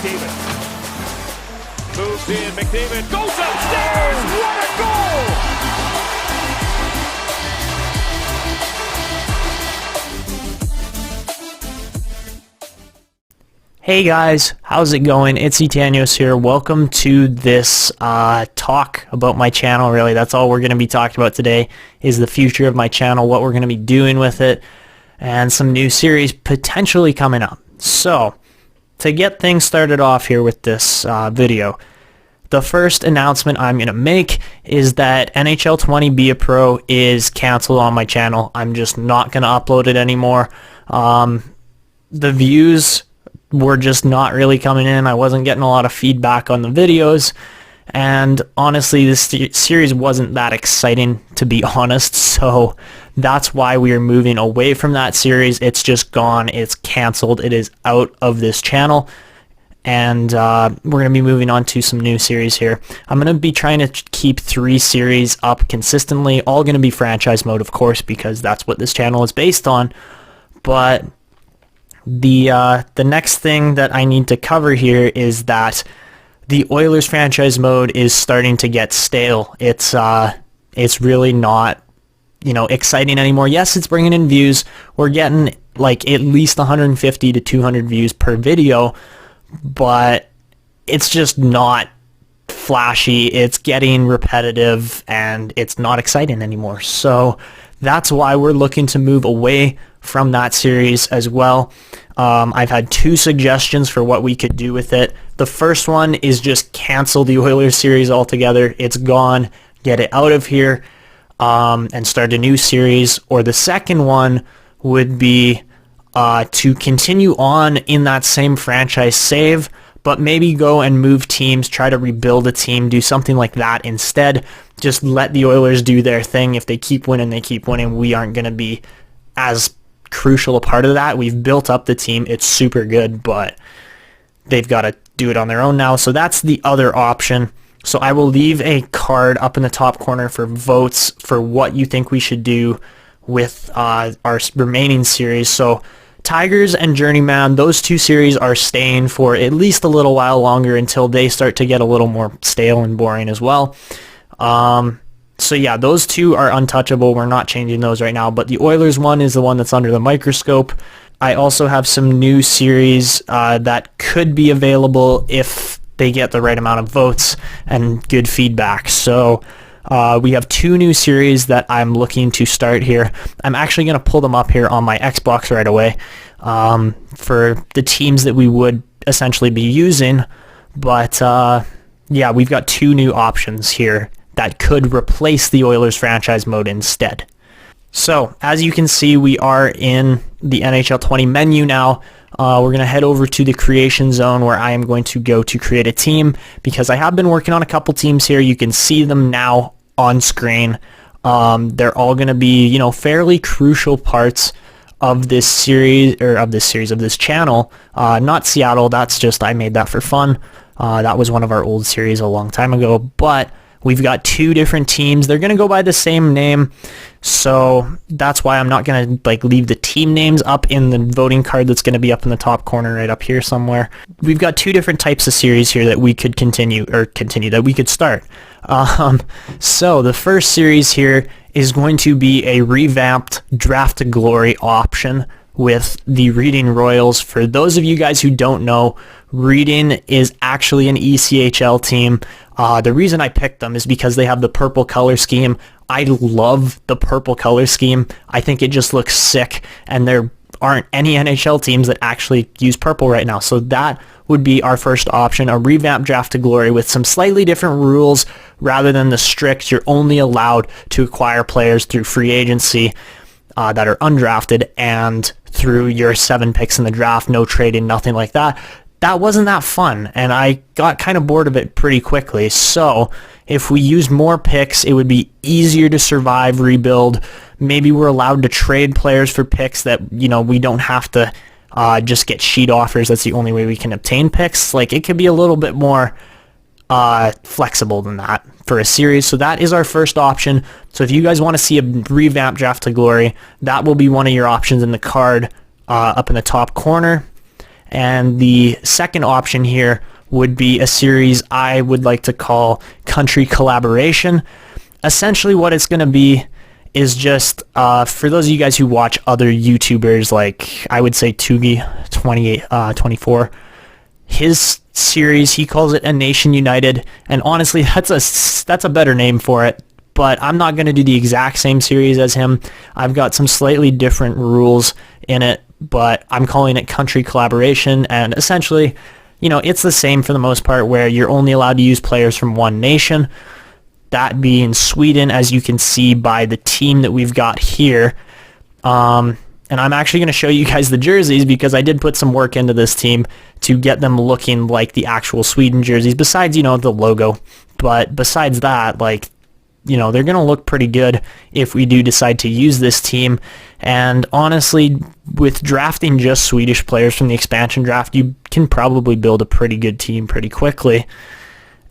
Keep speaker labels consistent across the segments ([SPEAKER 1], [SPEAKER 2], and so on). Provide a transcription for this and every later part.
[SPEAKER 1] McDavid. Moves in, McDavid goes upstairs! What a goal!
[SPEAKER 2] Hey guys, how's it going? It's Etanios here. Welcome to this talk about my channel. Really, that's all we're going to be talking about today is the future of my channel, what we're going to be doing with it, and some new series potentially coming up. So, to get things started off here with this video, the first announcement I'm going to make is that NHL 20 Be A Pro is canceled on my channel. I'm just not going to upload it anymore. The views were just not really coming in. I wasn't getting a lot of feedback on the videos, and honestly this series wasn't that exciting, to be honest, so that's why we are moving away from that series. It's just gone. It's canceled. It is out of this channel, and we're going to be moving on to some new series here. I'm going to be trying to keep 3 series up consistently, all going to be franchise mode, of course, because that's what this channel is based on. But the next thing that I need to cover here is that the Oilers franchise mode is starting to get stale. It's really not, exciting anymore. Yes, it's bringing in views. We're getting like at least 150 to 200 views per video, but it's just not flashy. It's getting repetitive and it's not exciting anymore. So that's why we're looking to move away from that series as well. I've had 2 suggestions for what we could do with it. The first one is just cancel the Oilers series altogether. It's gone. Get it out of here and start a new series. Or the second one would be to continue on in that same franchise save, but maybe go and move teams, try to rebuild a team, do something like that instead. Just let the Oilers do their thing. If they keep winning, they keep winning. We aren't going to be as crucial a part of that. We've built up the team. It's super good, but they've got to do it on their own now. So that's the other option. So I will leave a card up in the top corner for votes for what you think we should do with our remaining series. So Tigers and Journeyman, those 2 series are staying for at least a little while longer until they start to get a little more stale and boring as well. So yeah, those 2 are untouchable. We're not changing those right now, but the Oilers one is the one that's under the microscope. I also have some new series that could be available if they get the right amount of votes and good feedback. So we have 2 new series that I'm looking to start here. I'm actually going to pull them up here on my Xbox right away for the teams that we would essentially be using. But yeah, we've got 2 new options here that could replace the Oilers franchise mode instead. So, as you can see, we are in the NHL 20 menu now. We're going to head over to the creation zone where I am going to go to create a team because I have been working on a couple teams here. You can see them now on screen. They're all going to be, fairly crucial parts of this series, of this channel. Not Seattle, that's just, I made that for fun. That was one of our old series a long time ago, but we've got 2 different teams. They're going to go by the same name, so that's why I'm not going to leave the team names up in the voting card that's going to be up in the top corner right up here somewhere. We've got 2 different types of series here that we could that we could start. So the first series here is going to be a revamped Draft to Glory option with the Reading Royals. For those of you guys who don't know, Reading is actually an ECHL team. The reason I picked them is because they have the purple color scheme. I love the purple color scheme. I think it just looks sick, and there aren't any NHL teams that actually use purple right now. So that would be our first option, a revamped Draft to Glory with some slightly different rules rather than the strict, you're only allowed to acquire players through free agency that are undrafted and through your 7 picks in the draft, no trading, nothing like that. That wasn't that fun, and I got kind of bored of it pretty quickly. So if we used more picks, it would be easier to survive, rebuild. Maybe we're allowed to trade players for picks that, we don't have to just get sheet offers. That's the only way we can obtain picks. It could be a little bit more flexible than that for a series. So that is our first option. So if you guys want to see a revamped Draft to Glory, that will be one of your options in the card up in the top corner. And the second option here would be a series I would like to call Country Collaboration. Essentially what it's going to be is just, for those of you guys who watch other YouTubers, like I would say Tugi24, his series, he calls it A Nation United, and honestly that's a better name for it, but I'm not going to do the exact same series as him. I've got some slightly different rules in it, but I'm calling it Country Collaboration, and essentially, you know, it's the same for the most part, where you're only allowed to use players from one nation, that being Sweden, as you can see by the team that we've got here. And I'm actually going to show you guys the jerseys, because I did put some work into this team to get them looking like the actual Sweden jerseys, besides, you know, the logo. But besides that, like, you know, they're going to look pretty good if we do decide to use this team. And honestly, with drafting just Swedish players from the expansion draft, you can probably build a pretty good team pretty quickly.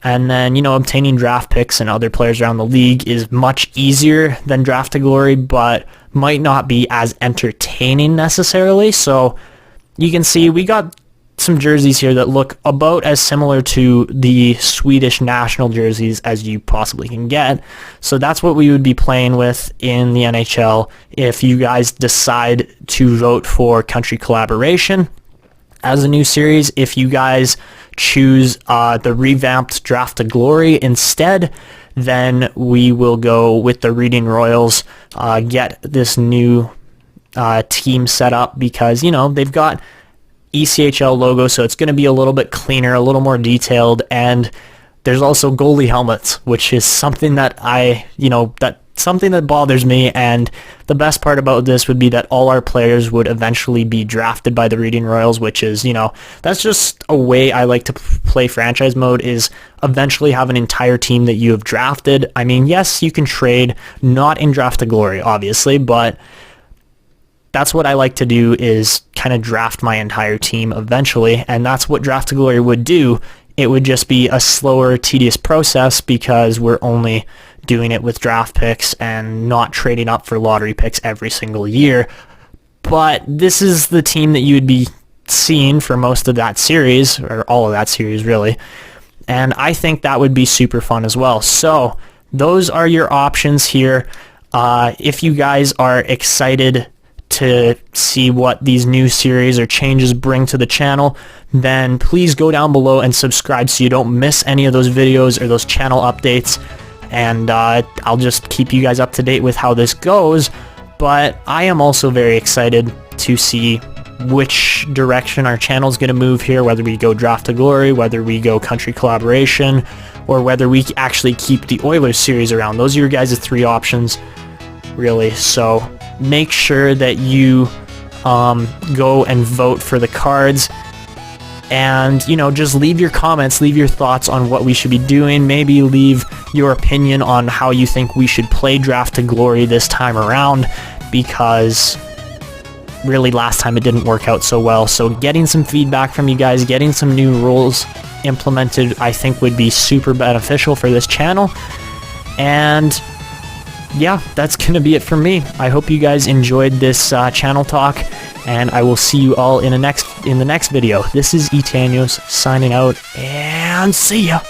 [SPEAKER 2] And then, you know, obtaining draft picks and other players around the league is much easier than Draft to Glory, but might not be as entertaining necessarily. So you can see we got some jerseys here that look about as similar to the Swedish national jerseys as you possibly can get. So that's what we would be playing with in the NHL if you guys decide to vote for Country Collaboration as a new series. If you guys choose the revamped Draft to Glory instead, then we will go with the Reading Royals, get this new team set up, because, you know, they've got ECHL logo, so it's going to be a little bit cleaner, a little more detailed, and there's also goalie helmets, which is something that something that bothers me. And the best part about this would be that all our players would eventually be drafted by the Reading Royals, which is, you know, that's just a way I like to play franchise mode, is eventually have an entire team that you have drafted. I mean, yes, you can trade, not in Draft to Glory, obviously, but that's what I like to do, is kind of draft my entire team eventually, and that's what Draft to Glory would do. It would just be a slower, tedious process, because we're only doing it with draft picks and not trading up for lottery picks every single year. But this is the team that you would be seeing for most of that series, or all of that series really, and I think that would be super fun as well. So those are your options here. If you guys are excited to see what these new series or changes bring to the channel, then please go down below and subscribe so you don't miss any of those videos or those channel updates, and I'll just keep you guys up to date with how this goes. But I am also very excited to see which direction our channel is going to move here, whether we go Draft to Glory, whether we go Country Collaboration, or whether we actually keep the Oilers series around. Those are your guys' three options, really. So make sure that you go and vote for the cards, and, you know, just leave your comments, leave your thoughts on what we should be doing. Maybe leave your opinion on how you think we should play Draft to Glory this time around, because really last time it didn't work out so well. So getting some feedback from you guys, getting some new rules implemented, I think would be super beneficial for this channel. And yeah, that's gonna be it for me. I hope you guys enjoyed this channel talk, and I will see you all in the next video. This is Etanios signing out, and see ya.